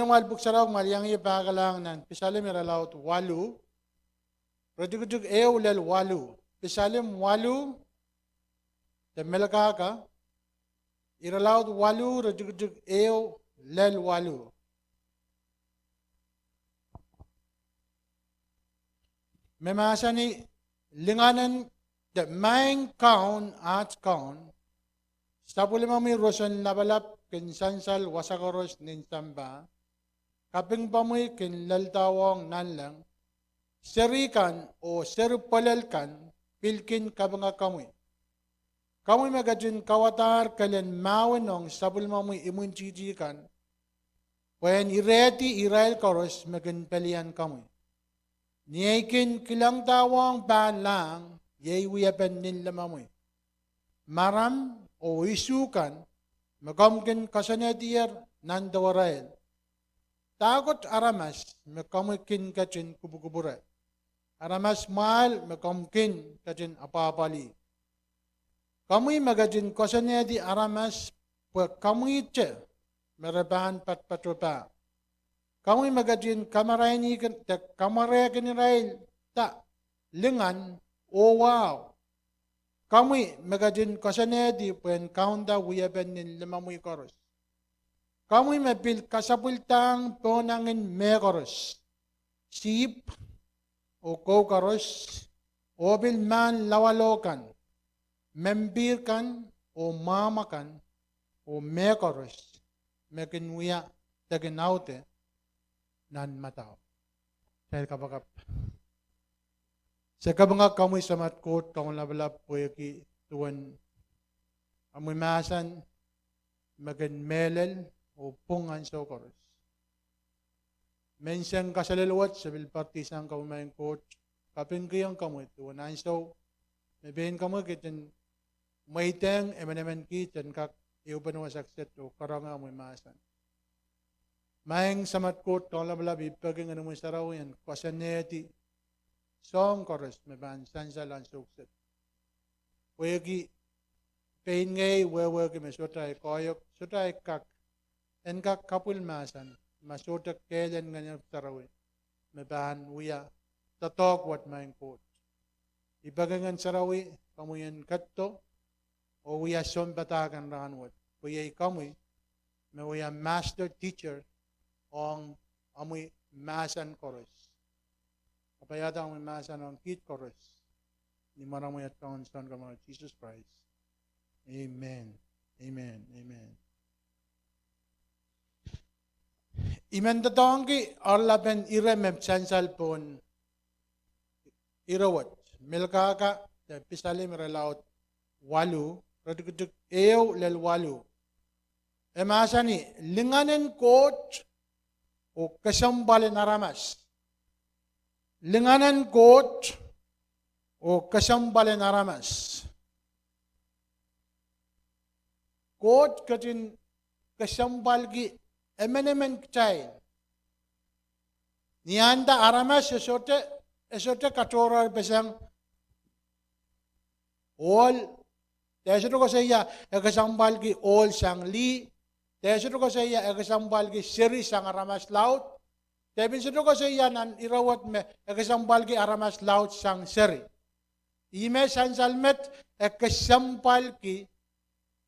Kesempwal buksaraw maliyang ipakalang nan pisalim iralaut walu. Rajugujug ew lel walu. Pisalim walu te melakaka iralaut walu rajugujug ew lel walu. Memasa ni linganan the main count at count. Stapulima mi rosan labalap kin sansal wasakaros nin samba. Kaping pamoy kin laltawang nanlang. Serikan o serupalelkan pilkin kabanga kamoy. Kamoy magajin kawatar kalen mawanong stapulima mo imunchijikan. When ireti Israel karos magin pelian kamoy. Niyakin kilang tawang ban lang, yay wiyapan nila mamoy. Maram o isukan, magamkin kasanetiyar nandawarael. Takot aramas, makamkin kachin kubukuburat. Aramas mahal, makamkin kachin apapali. Kamoy magajin kasaneti aramas, kamoy che, marabahan patpatupa. Kamoy magajin kamaray kan Israel ta lingan o wow. Kamoy magajin kasanedi pen kaunda wiyaben nin limamoy koros. Kamoy mapil kasapultang ponangin mekoros. Sip o kokoros o bilman lawalokan. Membirkan o mamakan o mekoros. Mekinwiya taginaute. Nan matao. Dahil kapagap. Sa kabangak kamoy sa matkot, kamong labalap po yaki tuwan amoy masan magan melel o pungan sa okoros. Mensang kasalilwat sa bilpartisang kamumayang kot, kapin kayang kamoy tuwan ansaw, mabihin kamoy kitin maiteng emenemen kitin kak iuban wasakset o karanga amoy masan. Maing samat kot kong labalab ipaging ano mo sa raw yan, kwasaneti, song koros, may ban, sansalan sukset. Wegi, pain ngay, wewegi, may sutay koyok, sutay kak, en kak kapul masan, masutak kailan ganyan sa raw yan, may ban, uya, tatok wat maing kot. Ipagangan sa raw yan, kamuyan katto, o uya son batakan ranwat, uya ikamoy, may uya master teacher, ang amoy masan koros. Kapayata amoy masan ang kit koros. Ni maramoy at kaon son kamar Jesus Christ. Amen. Amen. Amen. Iman tatangki arlapen iremem sansal pon irawat. Melkaka pisalim relaut walu radikuduk ew lel walu. Emasani linganen Koht o Kesempwal Aramas. Linganan Koht o Kesempwal Aramas. Koht katin Kesempwal ki emenemen kchain. Nianda Aramas esote katorar besang all. Teso ko sa iya Kesempwal ki all sang li. Teso ko sa iya Kesempwal ki siri sang Aramas laut. Tebin sudo ko sa iya nan irawat me Kesempwal ki Aramas laut sang siri. Ime sansalmet Kesempwal ki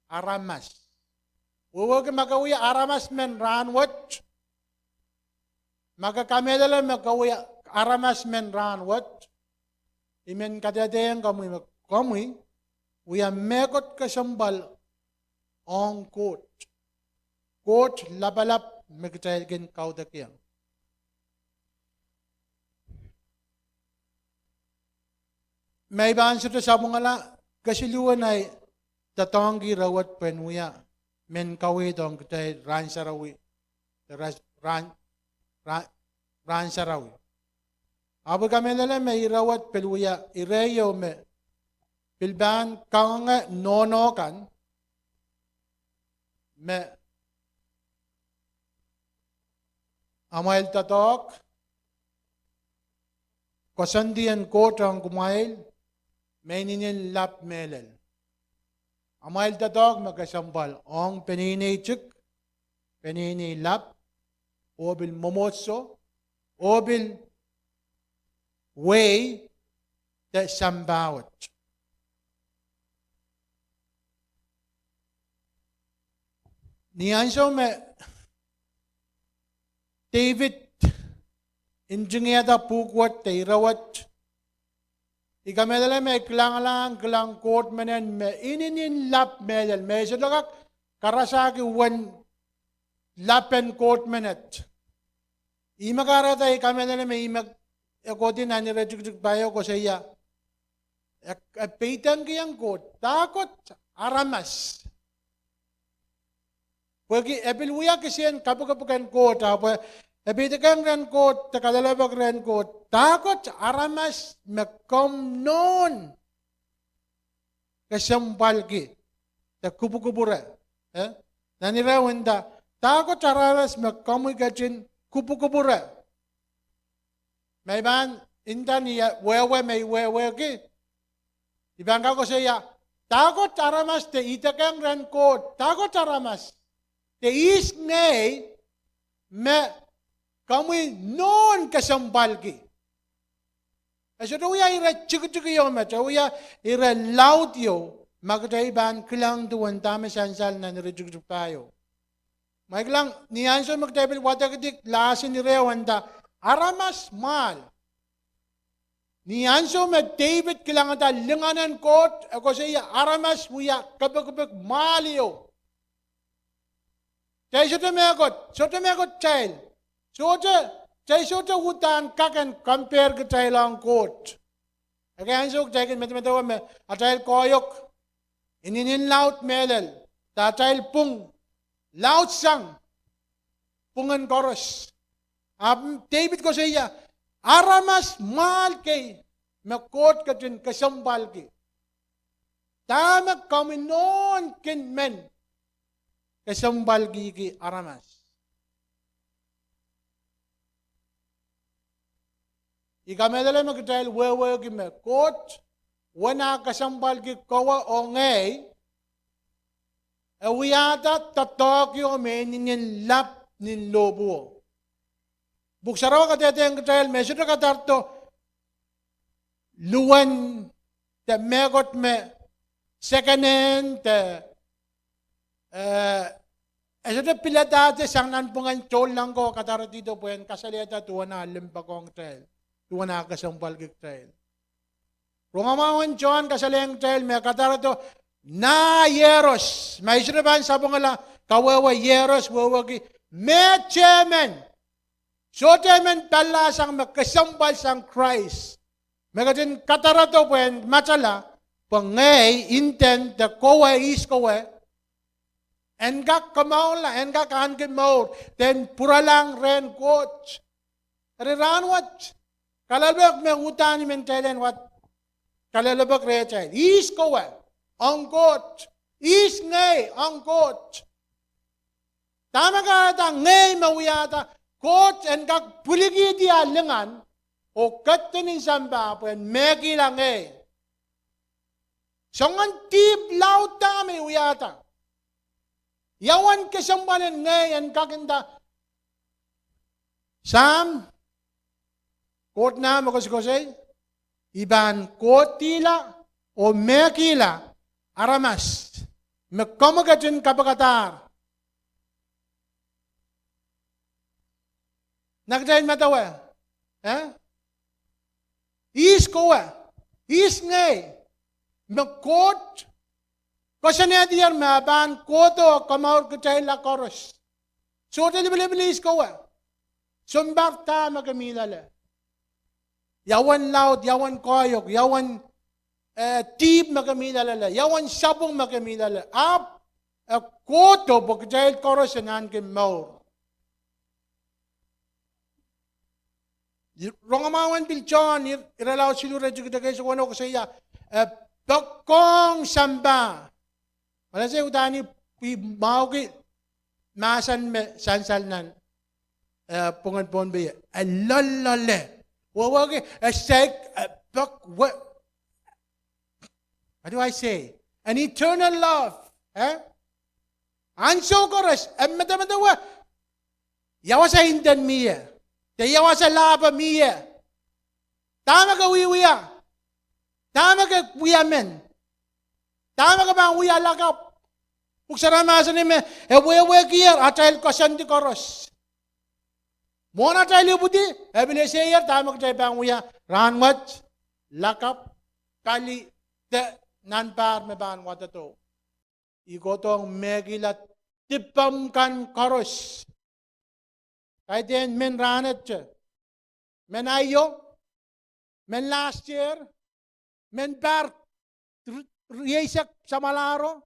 Aramas. Uwag magawi Aramas men ranwat. Magakamedala magawi Aramas men ranwat. Imen kadadeng kamuy. Uya mekot Kesempwal ang Koht. Koht labalap magtayagin kaudakyang. May bansa to sa mga la, kasiluan ay tatanggi rawat penuya, men kawi dong katay ransa rawi, ransa rawi. Abo kami nila may rawat peluya, ireyo me, pilban kanga nono kan, me, amail tatok, kasandian Koht ang kumail, may ninyan lap melel. Amail tatok magkasambal, ang penini chuk, penini lap, o bil momotso, o bil way te sambawat. Nianso me David injingeda pukwat te rawat. Ikamedala me klang Koht menen me inin lap medal me sedakak karasaki wan lapen Koht menet. Imakarata ikamedala me imak ekotin ani rejik bayo ko saya. Peitan kiyang Koht takot Aramas. Pagi epil uya kesian kapu-kapukan Koht apa epitakan ren Koht takalalabak ren Koht takot Aramas mekom non Kesempwal ki ta kupu-kupura nanira wenda takot Aramas mekom ikachin kupu-kupura may ban intan ya wewe may wewe ki ibangka ko saya takot Aramas te itakan ren Koht takot Aramas te is ngay me kami non Kesempwal ki. Eso to ya ira chuk yo me to ya ira laut yo magdaiban klang tuwan tama sansal na nirjuk tayo. Maglang nianso magdaibil watakitik lasin ni rewanda Aramas mal. Nianso me David kilangata linganan Koht ako siya Aramas muya kapag malio. Jai soto megot child. Soto hutan kakan compare ke child ang Koht. Again so jai metawa me a child koyok. Inin laut melel. Ta child pung laut sang. Pungan chorus. David ko siya Aramas mal kay me Koht katin Kesempwal ki. Tama kami non kin men. Kesempwal ki Aramas. Ikamedala magdahil wewe ki me Koht wana Kesempwal ki kawa o ngay awiyata tatok yung menin lap nin lobo. Buksarawa katete ang katahil mesuda katarto luwan te megot me sekanen te eso te pilatate sang nanpungan chol lang ko kataro dito puyen kasaleta tuwa na limpa kong trail. Tuwa na Kesempwal kik trail. Rungamawin John kasaleng trail me kataro to na yeros. May isa ban sabong ala kawawa yeros wawa ki me chemen. So chemen tala sang me Kesempwal sang Christ. Megatin kataro to puyen machala pangay intent the kowe is kowe. Engak kamaula, engak angkin maur, then puralang ren Koht. Ran what? Kalalabak me utani mentelen what? Kalalabak re child. Is kowe, ang Koht. Is ngay, ang Koht. Tama ka ata ngay mawiyata. Koht engak puligi dia Lingan o katinin samba pen megi lang ngay. Songan tip lauta me uyata. Yawan Kesempwalan ngayon kakinda. Sam, Koht na makusikosay, iban Koht tila o mekila Aramas. Magkamagatin kapagatar. Nagdahin matawa. Is kowa. Is ngay. Magkot. Kasi niya diyar maban koto kamaur kacay la koros. So tali-bili-bilis ko Sumbar ta magamilala. Yawan laut, yawan koyok, yawan tip magamilala, yawan sabong magamilala. Ap koto kacay koros anan kim maur. Rongamawan bilchon iralaw silura jugda kayo sa wano ko sa iya. Bakong samba. Wala siya utani, mauki, masan me, sansal nan, pungan pon biya, alalale, wawagi, what do I say? An eternal love, Anso koras, mata-matawa, Yawa sa Hinden miye. Te yawa sa laba miye. Tama ka wiya. Tama ka wiya men. Tama ka bang wiya lakap. Puksaramasan ni me. Ewe kiyer. Atayel kasan di koros. Mona atayel budi. Ebile seyer. Tama ka bang wiya. Ranwat. Lakap. Kali. Te nanpar me ban watato. Igotong megilat. Tipam kan koros. Kaya din men ranet siya. Men ayo. Men last year. Men bar. Riyesak sa malaro.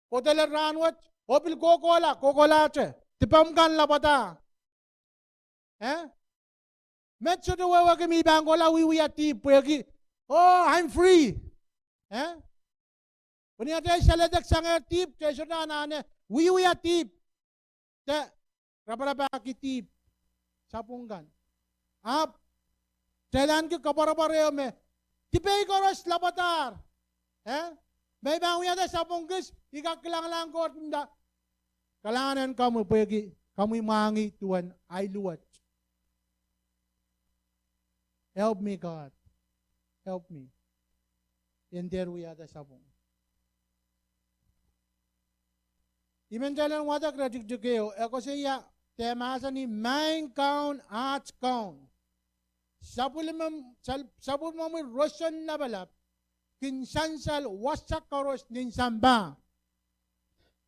Koteler ranwat. Opil kokola. Kokola siya. Tipam kan lapata. Men sudah wawa kami bangkola. Wiwiyati. Puyagi. Oh, I'm free. Punya tayo saladak sangar tip. Tayo sudah anane. Wiwiyati. Tayo. Rapa-rapa kitip. Sapungkan. Jalan ke kapar-pareo me. Tipay koros lapatar. May banguya na sapungkis. Ikakilang ko. Kalanganan kamu pagi. Kamu mangi Tuhan. Ay luwat. Help me God. Help me. And there we are the sapung. Iman jalan wadak radik jukeo. Eko siya. Temasa ni mind count, arts count. Sabul mo Russian nabalap, kinsansal wasak koros nin samba.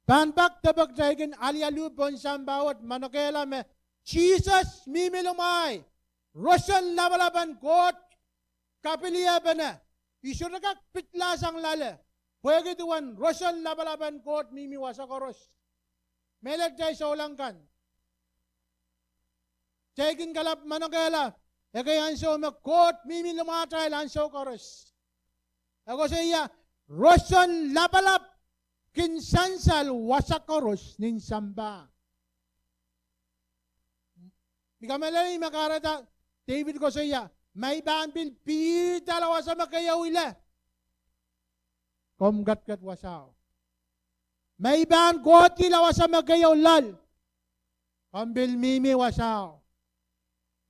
Panbak tabak jaykin alialu pon sambawat manokela me, Jesus mimilumay, Russian nabalaban Koht, kapiliya ba na, isuragak pitlasang lala, pwede tuwan, Russian nabalaban Koht mimiwasak koros. Melag jay sa ulangkan. Jaykin kalap manokela, kaya anso me Koht mimi lumatay lanso koros. Ako sa iya, Russian lapalap kinsansal wasak koros nin samba. Ikamalay makarata, David ko sa iya, may banbil dalawa sa makayaw ila. Komgat-gat wasaw. May ban Koht ilawa sa makayaw lal. Kambil mimi wasaw.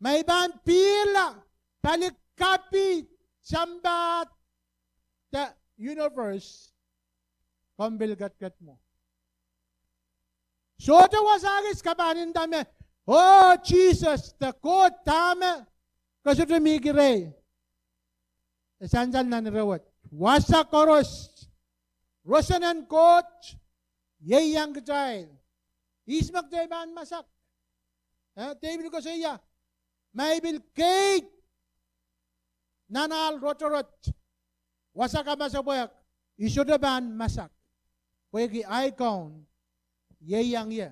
May ban pila talikapi sambat the universe kambil gat mo. So ito wasagis kapanin dami. Oh Jesus, the Koht tama. Kasi tumigire. Sanjal na nirawat. Wasa koros. Rosanan Koht. Yayang gajay. Ismak jayman masak. David ko sa iya. May bilkate nanal rotorot wasak ka masaboyak isudaban masak pwegi icon yeyang ye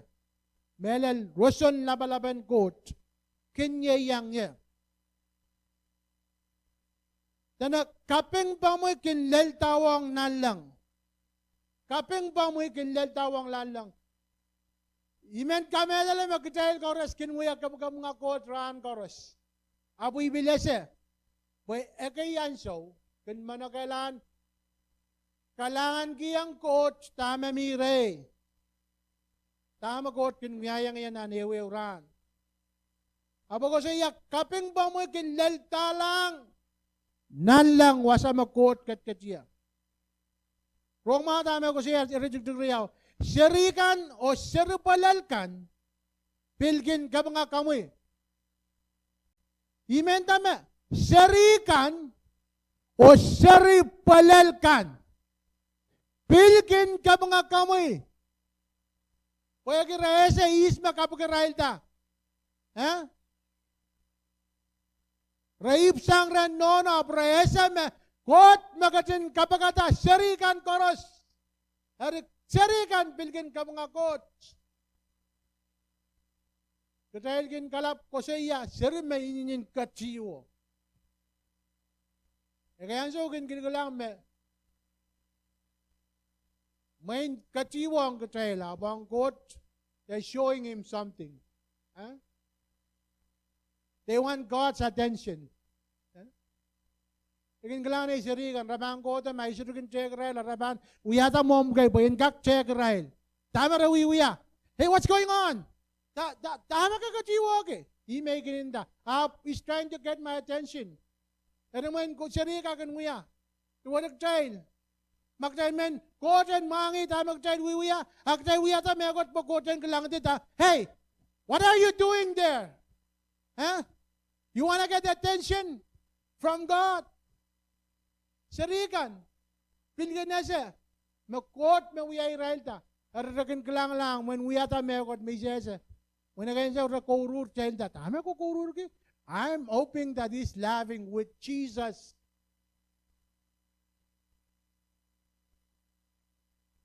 melel roson labalaban Koht kinyeyang ye tana kapeng pamoy kinlel tawang nalang kapeng pamoy kinlel tawang nalang Imen kamela magkitail koros kinwaya mga Koht raan koros. Apo ibilese. Boy ekayan so kin manakailan kalangan kiyang Koht tama mire. Tama Koht kinwayang yan anewe raan. Apo ko siya kaping ba mo kinlel talang nalang wasa Koht kat-katya. Rong mga tama ko siya ireject riyaw. Syarikan o syaripalalkan, pilgin ka mga kamoy. Imen tama, syarikan o syaripalalkan, pilgin ka mga kamoy. Kaya kiraesa isma kapagirail ta. Raib sang ran nono, praesa me, Koht magatin kapagata, syarikan koros. Syarikan bilgin ka mga Koht. Katahilgin kalap ko sa iya, sir may ininin katsiyo. Kaya so kinikulang may katsiyo ang katahila, abang Koht, they're showing him something. They want God's attention. Ikin kelang ni syarikan, rabang Koht may syarikan check rail, rabang uyata mom kay boyin kak check rail. Tama rawi uya. Hey, what's going on? Tama ka kajiwa ke. Making da. He's trying to get my attention. Pero man ko sari ka kan nguya. Tuwanak jail. Magjail men, koten mangi ta magjail wiya. Agjail wiya ta megot po koten kelang ta. Hey, what are you doing there? Huh? You want to get attention from God? Sarikan. Pilgan na siya. Makot me wiya Israel ta. Ararakin kelang lang when wiya ta megot me siya. When again siya rakurur jail ta. Tama ko kurur ki. I'm hoping that he's laughing with Jesus.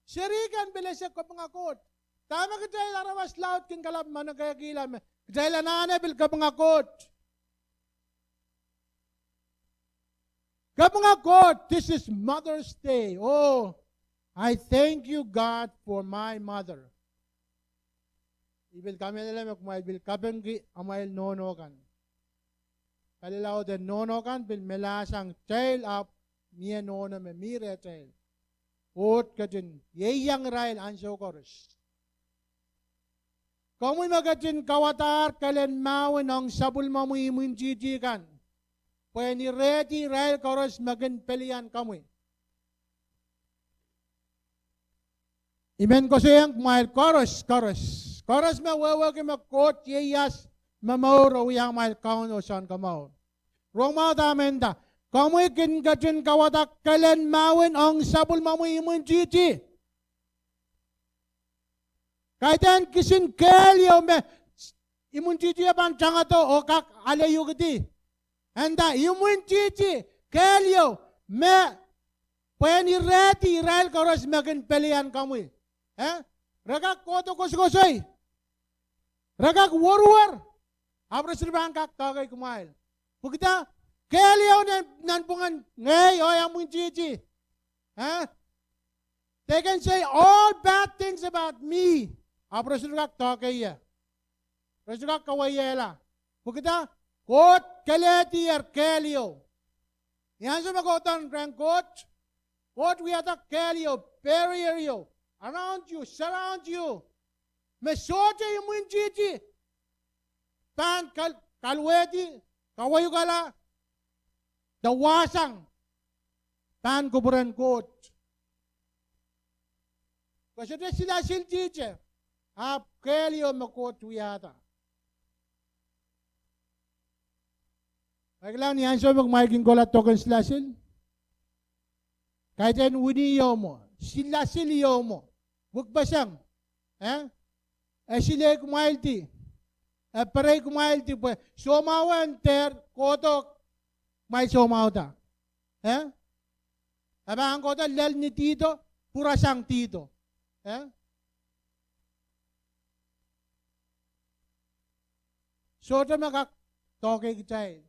Sirikan bila siya ko mga kot. Tama ka dahil aramas laut kin kalap managayagila. Dahil anane bil ka mga kot. Ka mga kot, this is Mother's Day. Oh, I thank you God for my mother. Ibil kami nila kumail bil kapenggi amail nonokan. Kalilaw den nonokan bil melasang child up miya nono me mire child. Koht kajin yeyang rail ansyo koros. Kamu magajin kawatar kalen mawin ang sabul mamu imun jijikan. Pwede ready rail koros magin pelian kamu. Imen ko siyang kumail koros. Koros me wewe ke makot yeyas mamauro yang mail kaun o san kamau. Roma damenda. Kamu ikin gajin kawatak kalen mawin ang sabul mamu imun jiji. Kaitan kisin kelyo me imun jiji apan changato o kak alayu giti. Anda imun jiji kelyo me pwede reti rail koros magin pelian kamu. Ragak koto kosoy. Ragak war. Apres ribang kak tagay kumail. Bukita kelyo nan pungan ngay o yang mun jiji. They can say all bad things about me. Apres ribang tagay ya. Apres ribang kawayela. Bukita Koht keleti kelyo. Yan sa magotan grand Koht. Koht we attack kelyo, barrier yo. Around you, surround you. Mesote yung mun jiji. Pan kalwedi, kawayo kala, dawasang, pan kuburan Koht. Kasi sila jiji, kelyo makot wiyata. Maglang niyan so magmaiking kolat token sila sil. Kahit yan uniyo mo, sila siliyo mo. Huwag ba siyang? Sila kumailti. Paray kumailti po. Somawan ter, kotok, may somaw ta. Abang kotok, lal ni tito, pura siyang tito. So, ito makak-toke kitay.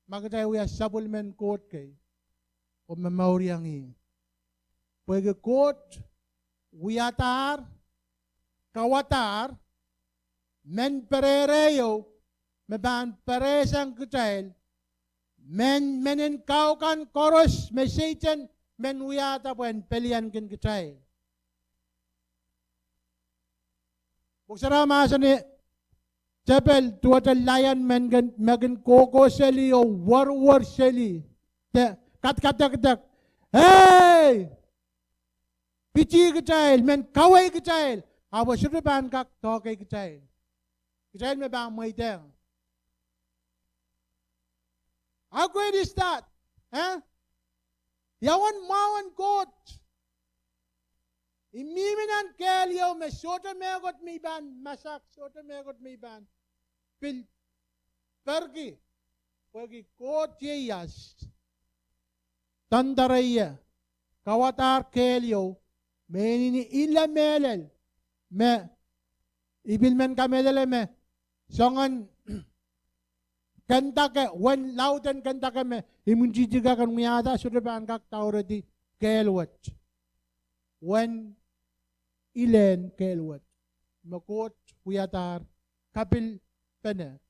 Magkatay uya sabulmen Koht kay. O mamauriang Pwede Koht, wiyatar, kawatar, men perereyo, meban peresang kutail, menen kaukan koros, me Satan, men wiyata pwen pelian kin kutail. Buksara masa ni Chapel, tuwata layan men koko seli o war seli. Kat. Hey! Pichi kecil, men kawai kecil. Apa sudah ban kak tokai kecil. Kecil me bang mai teng. How great is that? Yawan mawan Koht. Imiminan kelyo me sota megot mi ban masak sota megot mi ban. Pergi Koht yeyas. Tandaraya, kawatar kelyo, menini ila melel, me ibilmen kamelele me, songan kanta ke, wan lauten kanta ke me, imunjijiga kan miyada, sudah ban kak taurati kelwat, wan ilen kelwat, makot kuyatar, kapil pene,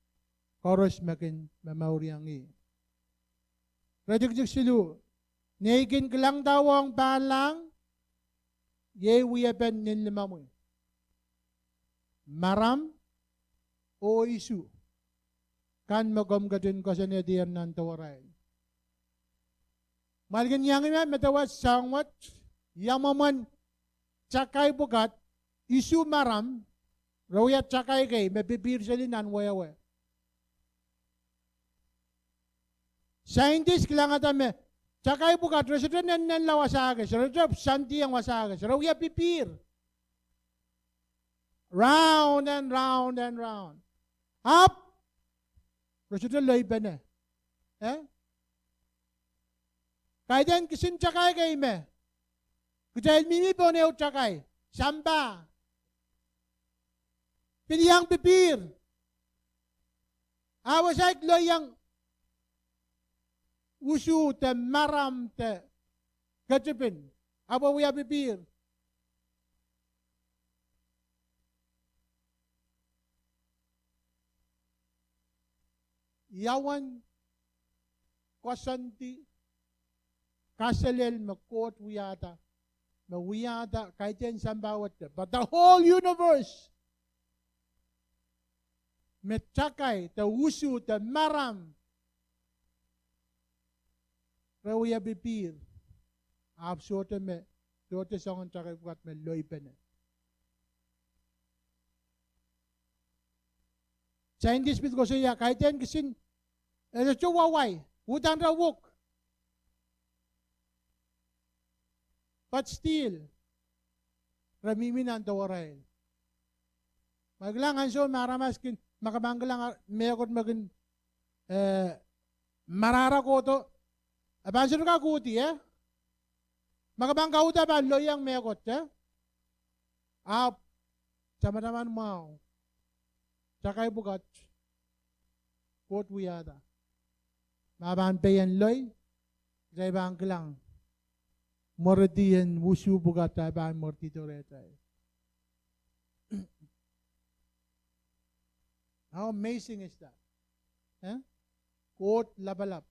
koros makin mamauriangi. Rajik silu. Naikin kelang tawang palang, ye wiyapen nin limamoy. maram o isu kan magom gadin ko sa nediyan ng tawaray. Malgin yang ime metawas sangwat yamaman cakay bugat isu maram rawiyat cakay kay mabibir salinan wayawe. Scientist kailangan tame cakay bugat resident nan lawasagas resident santi ang wasagas rawiyat pipir. Round and round and round. Up. Resident loy pa na. Kaidan kisin cakay kay me. Kujahil mimi po neo cakay. Samba. Piliyang pipir. Awasay loyang usu te maram te kajipin. Abawiya pipir. Yawan kwasanti kasalel makot wiyata mawiyata kaiten sambawat but the whole universe metcakay ta usu ta maram rawiya bipir absote me dote songon cakay bukat me loipene Chinese bit ko siya kaiten kisin ito waway udan rawok but still ramimin ang tawaray maglangan so maramas kin makabanggalang mayakot magin marara ko to abansyo ka kuti makabangga uda ba loyang mayakot up sama naman mau cakay bugat kot wiyada maban payan loy jay bang kelang mordian wusu bugat ban morti toretay. How amazing is that? Kot labalap.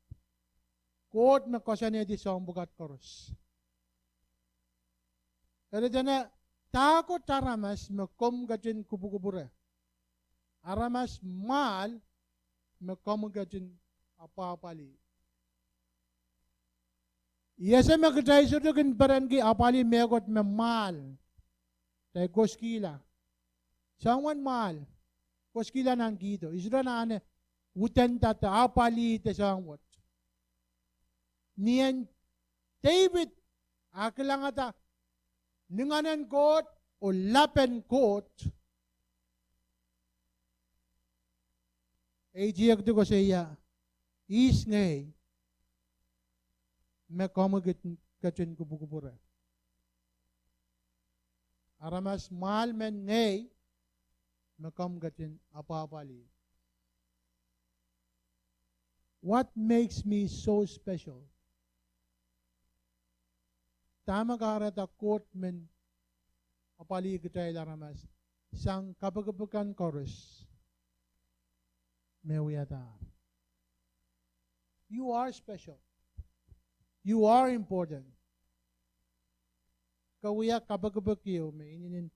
Kot na kasane di song bugat koros. Pero dyan takot Aramas makom gajin kubukubura. Aramas mal makom gajin apa-apali. Yasa magkatay sa doon barangay apali megot me mal. Tay koskila. Sangwan mal. Koskila nang gito. Isra na ane utan tata apali te sangwat. Niyan David akilang ata ninganan kot o lapen kot. Ejiyak to ko siya. Is ngay. May komagit kachin kubukubura. Aramas mal men ngay. May komagatin apapali. What makes me so special? Tama karata quote men apali kitay Aramas. Sang kapagapakan chorus. Mewiyata. You are special. You are important. Kawiya kapagapakiyo may ininin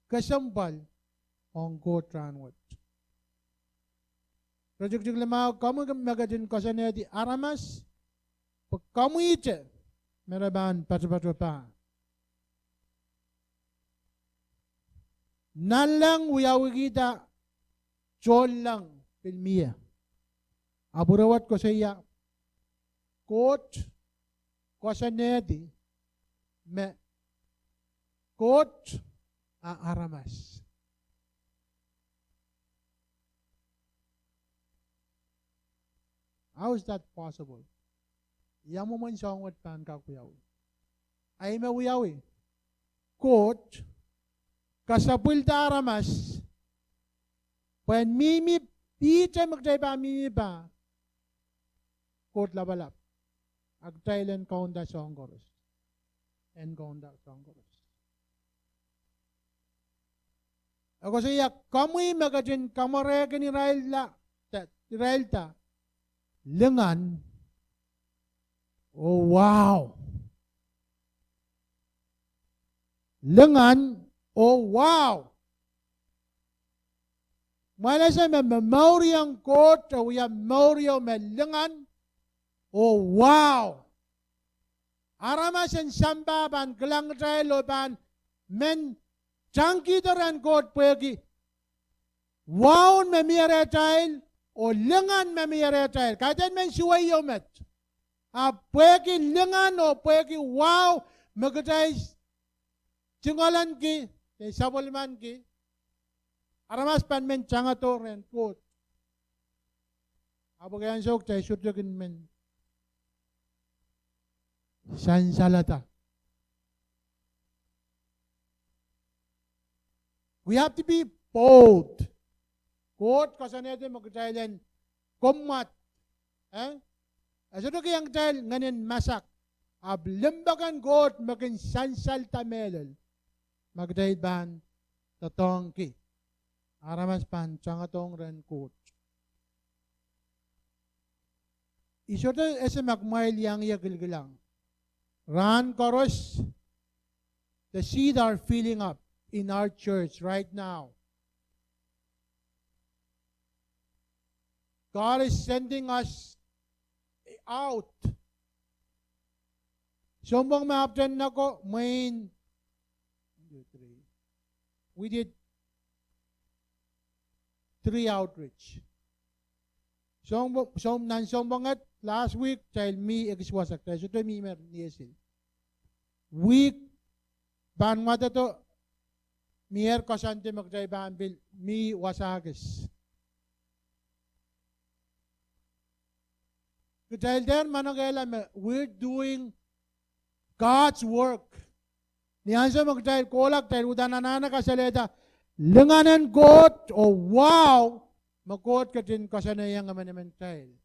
Kesempwal ang Koht tranwat. Project lamaw kamu magajin kasane di Aramas pag kamu iche meraban patro pa. Nalang wiyawigita chol lang pilmiya. Aburawat ko sa iya Koht kasane di me Koht Aramas. How is that possible? Yamu man siyang wat pan kakuyaw. Ay mawiyawi. Koht kasapul ta Aramas. Pen mimi pita magday pa mimi pa. Koht labalap. Agtailen kaunda siyang koros. En kaunda siyang koros. Ako siya, kamu'y magajin kamarega ni Israel ta. Lingan. Oh, wow. Lingan. Oh, wow. Mana sa memory ang Koht, o ya memory o Lingan. Oh wow! Aramas and Sambaban, Glangtay Loban, men Chankidaran Koht Pegi. Wow memire tail o Lingan memire tail. Kaya men suway yomet. Pwegi Lingan o pwegi wow magkatay singolan ki, sabulman ki. Aramas pan men changato ren Koht. Apo kaya sok tayo sutukin men. Sansalata. We have to be bold. Koht kasanete magkatay kumat. Asa kayang tayo nganin masak. Limbagan Koht maging sansal tamelel. Magkatay ban tatong ki. Aramas pan changatong ren Koht. Isoto ese magmail yang yagilgilang. Ran Koros, the seeds are filling up in our church right now. God is sending us out. Sombong maaptan na ko, main, we did 3 outreach. Sombong at last week, child me, exwasak tayo. So to me, niyesil. Week, ban mata to, mier kasante magday banbil, mi wasagis. Dahil there, manangailan, we're doing God's work. Niyan sa magdahil kolak, dahil udananana kasaleta, lenganan Koht, o wow, mag-Koht ka din kasanayang naman tayo.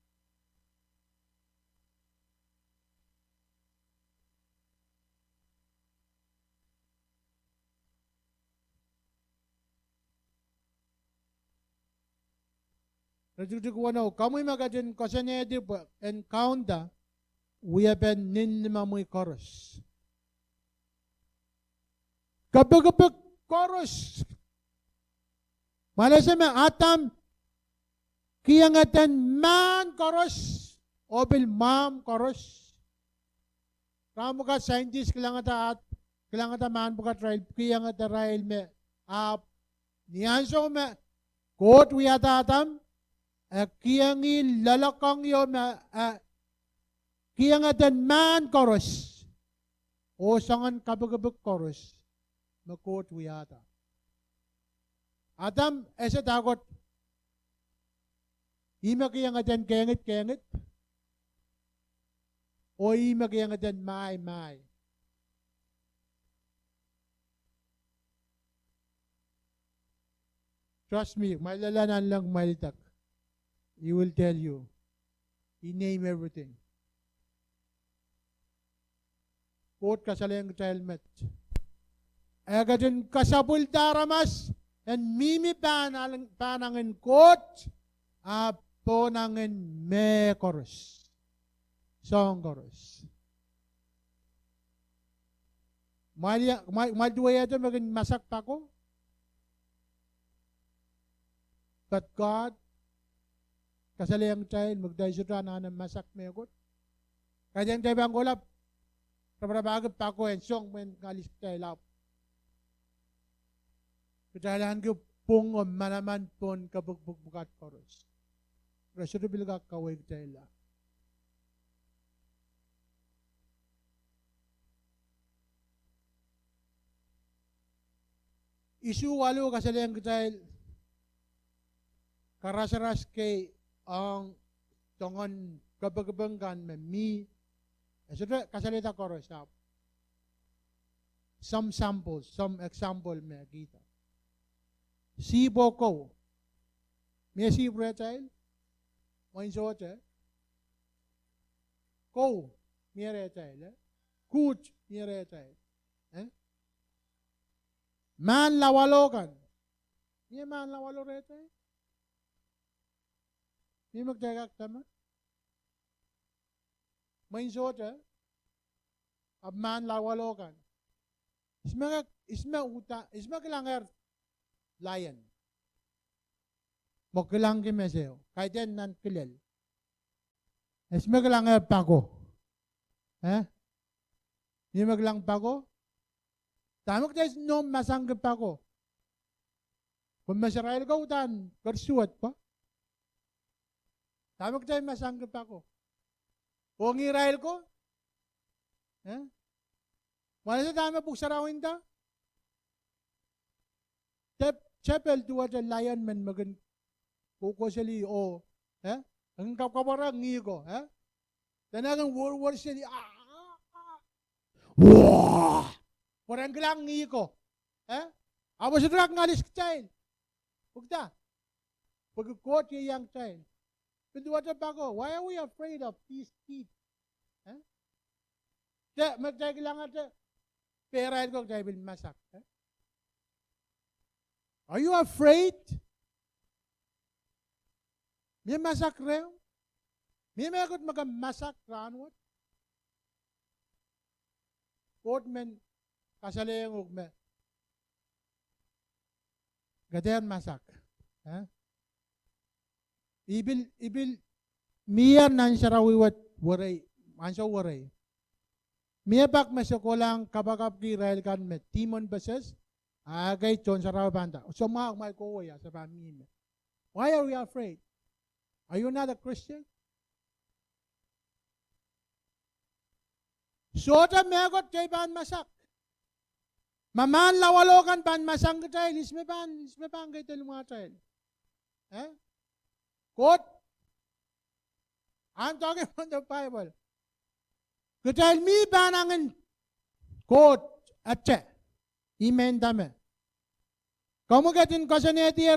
Kamu magadin kasanayadi po, encounter, we have been ninlimamoy chorus. Kapag chorus, malasa may atam, kiyangatan man chorus, obil mam chorus. Kamu ka scientist, kailangan man po ka trial, kiyangata rail me, niyanso me, Koht wiyata atam, kiyangi lalakang yo na kiyangatan man chorus o sangan kabagabag chorus na Koht wiyata. Adam, esa takot ima kiyangatan kengit o ima kiyangatan may. Trust me, malalanan lang malitak. He will tell you. He name everything. Koht kasalayang helmet. Agadin kasabul Aramas and mimi panangin Koht ponangin me chorus. Song chorus. Malduwa ito maging masak pa ko. But God kasalayang tayo, magdaysura na ng masak megot. Kaya yung tayo bang ulap, kabarabagap pa ko, and song men kalis tayo lap. Kadalahan ko pong manaman pon kabugbugat koros. Rasyo bilga kaway tayo lap. Isu walo kasalayang tayo, karasaras kay ang tongon kabagabanggan me mi kasalita chorus now. Some samples, some example me kita. Si boko. Me si child. One short ko mere child. Kuch mere child. Man lawalogan. Ye man lawalo re child. Ni magdagak tama? May sota, abman lawalokan. Isma kilangar lion. Mokilang kimeseo. Kaiten nan kilel. Esmekilang pako. Nimaglang pako. Tamok tayo no masang pako. Kung Israel ka utan, kersuat pa. Tamok tayo masang pako. Kung Israel ko, wala sa dami pagsarawin ta. Chapel tuwa sa lion man magan kukosali o ang kapabarang ngigo tanagang war sili warang gelang ngigo abo sa drag ngalis child bugta pagkot yung child pinduwa sa bako, why are we afraid of these teeth magkailangan sa pera ko tayo masak Are you afraid? May masak rin? May mayakot magamasak ranwat? Koht men kasalayang ugme. Gadayan masak. Ibil miyan nan siya rawiwat waray. Ansa waray. Miya bak masakolang kabakap ki Israel kan met. Timon bases. Agay chon sa raw banda. So may kuya sa pamilya. Why are we afraid? Are you not a Christian? So ta megot kay ban masak. Maman lawalokan ban masang katay. Isme ban kay talumatay. Koht. I'm talking about the Bible. Katay mi banangan koht atche. Amen dame. Kamu gatin kasaneti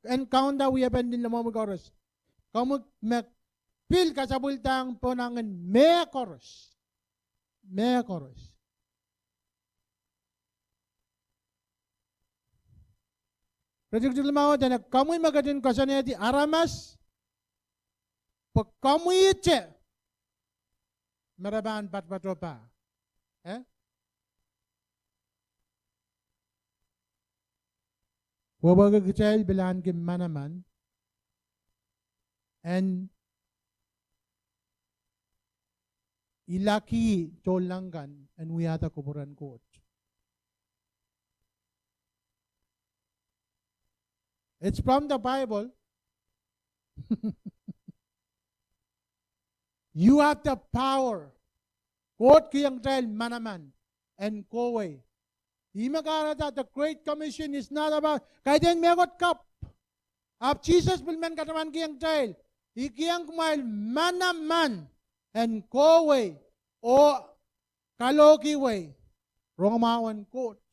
and count that we have been in the moment chorus. Kamu pil kasabultang ponangan me chorus. Me chorus. Project lamaw dana kamu magatin kasaneti Aramas. Pag kamu itche. Meraban patpatopa. Wabaga kecil bilan ke mana-man and ilaki Lingan and we ada kuburan Koht. It's from the Bible. You have the power. Koht kiyang trail mana-man and Kowe. The Great Commission is not about kailan megot cup. Ab Jesus bilman kataman kiyang child. Ikiyang kumail manaman and Kowe o Kaloki way. Romawan Koht.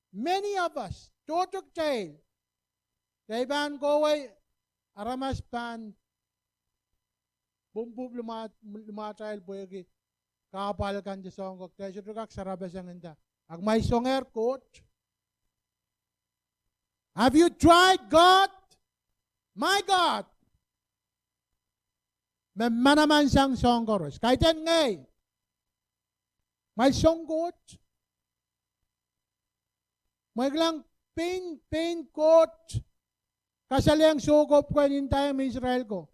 Many of us, totok child. Kaiban Kowe, Aramas pan, bumbub lumatayal boyagi. Kapal kan di songkok. Tayo kak sarabas ang enda. Ang may songer Koht. Have you tried God? My God. May manaman siyang songkoros. Kahit yan ngay. May song Koht. May lang pain Koht. Kasalayang sugop ko nintay ang Israel ko.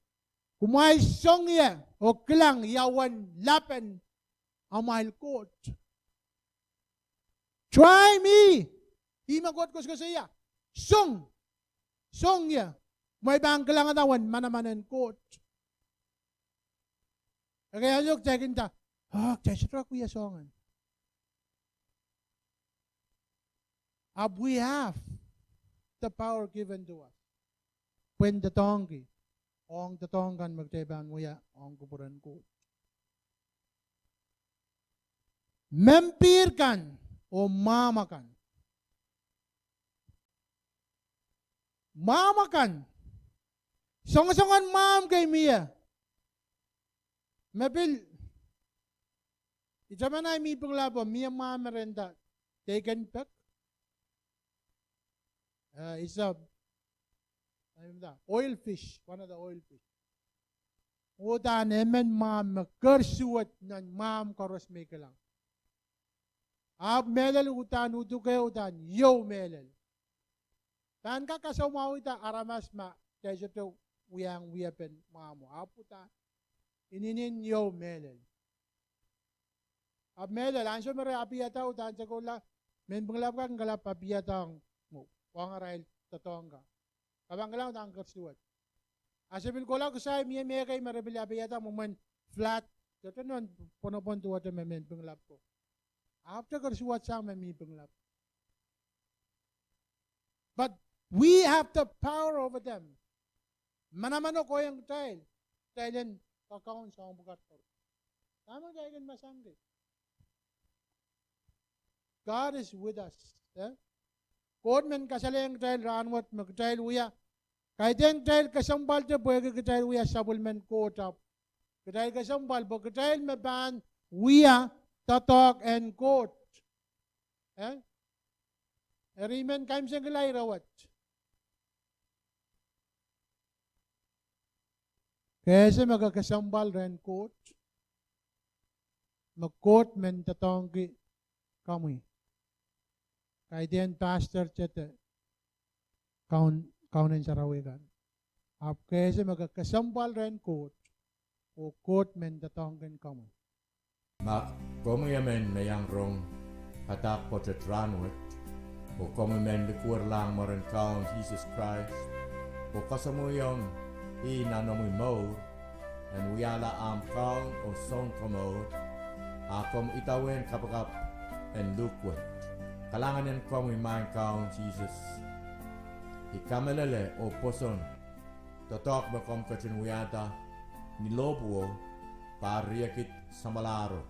Kumay song ya. O kilang yawan lapen. Ang mahal Koht. Try me. Di magot ko sa iya. Song ya. May bang kalangatawan manamanan Koht. Kaya yung tagin ta. Kaya ko iya songan. We have the power given to us. When the tongi. Ong the tongkan magtayban mo ya. Ong kupuran Koht. Mempirkan. O mamakan. Mamakan. Songan-songan mam kay Mia. Mabil. Ita man ay mi paglabo. Mia mamerenda. Taken back. Isa. Oil fish. One of the oil fish. Utan emen mam. Kersuat ng mam koros may kalang. Ab melel utan utu kay utan yo melel. Tan ka kasaw ita Aramas ma kaysa to uyang uyapen mga mo. Aputa ininin yo melel. Ab melel anso mere apiyata utan sa kola men benglap ka ngalap apiyata mo. Wang arail tatong ka. Kabang kalaw tang kersuat. Asabil kola ko say miye kay marabili apiyata mo man flat. Toto non ponopon tuwa to men benglap ko. After kersuat sang men mi benglap. But we have the power over them. Manamano ko yung child. Child kakaon sa ang bukat ko. Tama kaya masangge. God is with us. Koht men kasalayang child ranwat mag-child uya. Kahit yung child kasambal siya, pwede ka-child uya sabul men koht up. Ka-child kasambal, but ka-child maban uya tatok and koht. Erimen kaim siyang galay rawat. Kaya magkakasambal rin Koht. Mag-Koht men tatongki kami. Kaya diyan pastor chete kaunin sa rawigan. Kaya magkakasambal rin Koht. O Koht men tatongkin kami. Mak kami men na yang rong hatak po tetranwet. O kami men likur lang maran kaon Jesus Christ. O kasamuyong inanomi mo and uyala am kaon o song komod akom itawen kapakap and lukwet kalanganen komi main kaon Jesus ikamelele o poson totok bakom kachin uyata nilobuo pariakit samalaro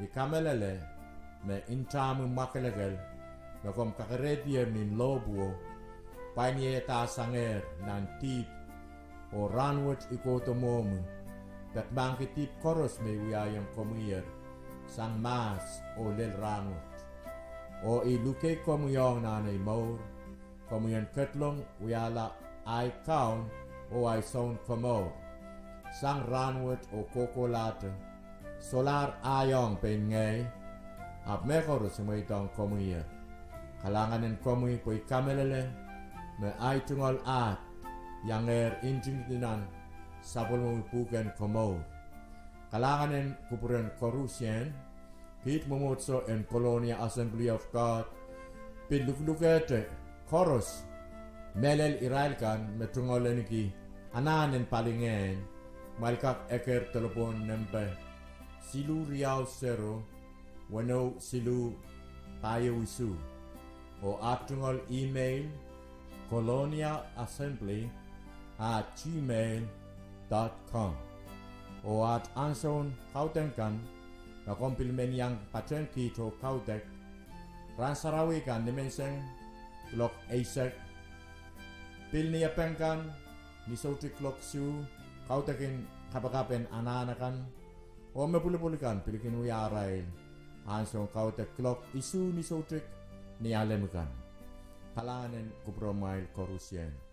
ikamelele me intamu makelegal bakom kakaretier nin lobuo painieta sanger nan tip o ranwat ikotomomu dat bangkitip koros me uyayang komuyer sang mas o lel ranwat o iluke komuyong nanay maur komuyan ketlong uyala ay kaun o ay son komor sang ranwat o kokolate solar ayong pengay ap me koros mo itong komuyer kalanganen komuy po ikamelele me ay tungol at yang injing dinan sabol mo ipugan komo. Kalanganen kupuran korusyen, pit momotso en Colonia Assembly of God, piluklukete koros, melel irailkan metungolen ki ananen palingen, malkak eker telepon nempe, silu riau sero, wano silu payo isu, o atungol email, Colonia Assembly @gmail.com o at anson kautenkan na kompilmen yang patrenki to kautek ransarawikan dimenseng klok eisek pilni yapengkan nisauti klok siu kautekin kapakapen ananakan o mepulipulikan pilikin uyarail anson kautek klok isu nisautik nialemukan Halanen kupromail korusyen